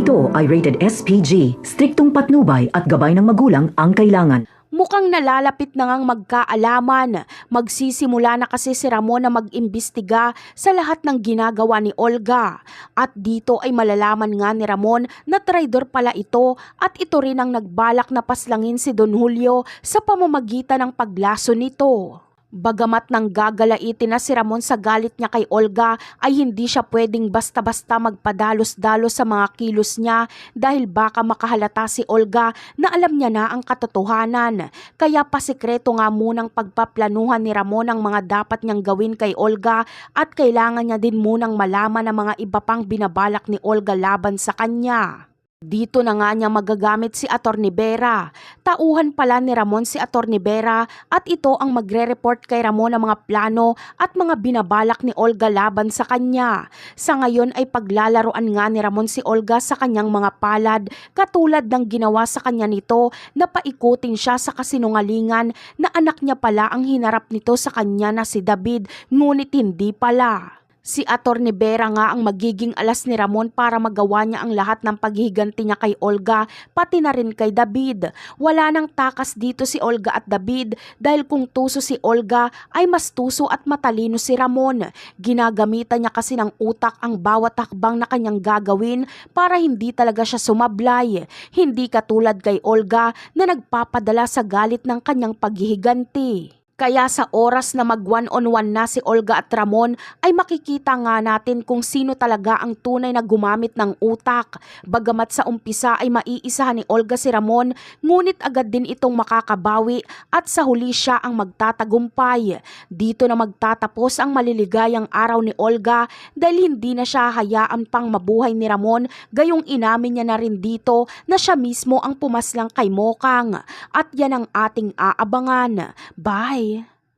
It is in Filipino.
ito ay rated SPG. Striktong patnubay at gabay ng magulang ang kailangan. Mukhang nalalapit na ngang magkaalaman. Magsisimula na kasi si Ramon na mag-imbestiga sa lahat ng ginagawa ni Olga. At dito ay malalaman nga ni Ramon na traidor pala ito at ito rin ang nagbalak na paslangin si Don Julio sa pamamagitan ng paglaso nito. Bagamat nang gagalaitin na si Ramon sa galit niya kay Olga ay hindi siya pwedeng basta-basta magpadalos-dalos sa mga kilos niya dahil baka makahalata si Olga na alam niya na ang katotohanan. Kaya pasikreto nga munang pagpaplanuhan ni Ramon ang mga dapat niyang gawin kay Olga at kailangan niya din munang malaman ang mga iba pang binabalak ni Olga laban sa kanya. Dito na nga niya magagamit si Atty. Vera. Tauhan pala ni Ramon si Atty. Vera at ito ang magre-report kay Ramon ng mga plano at mga binabalak ni Olga laban sa kanya. Sa ngayon ay paglalaroan nga ni Ramon si Olga sa kanyang mga palad katulad ng ginawa sa kanya nito na paikutin siya sa kasinungalingan na anak niya pala ang hinarap nito sa kanya na si David ngunit hindi pala. Si Atty. Vera nga ang magiging alas ni Ramon para magawa niya ang lahat ng paghihiganti niya kay Olga, pati na rin kay David. Wala nang takas dito si Olga at David dahil kung tuso si Olga ay mas tuso at matalino si Ramon. Ginagamitan niya kasi ng utak ang bawat hakbang na kanyang gagawin para hindi talaga siya sumablay. Hindi katulad kay Olga na nagpapadala sa galit ng kanyang paghihiganti. Kaya sa oras na mag one-on-one na si Olga at Ramon ay makikita nga natin kung sino talaga ang tunay na gumamit ng utak. Bagamat sa umpisa ay maiisahan ni Olga si Ramon, ngunit agad din itong makakabawi at sa huli siya ang magtatagumpay. Dito na magtatapos ang maliligayang araw ni Olga dahil hindi na siya hayaan pang mabuhay ni Ramon, gayong inamin niya na rin dito na siya mismo ang pumaslang kay Mokang. At yan ang ating aabangan. Bye!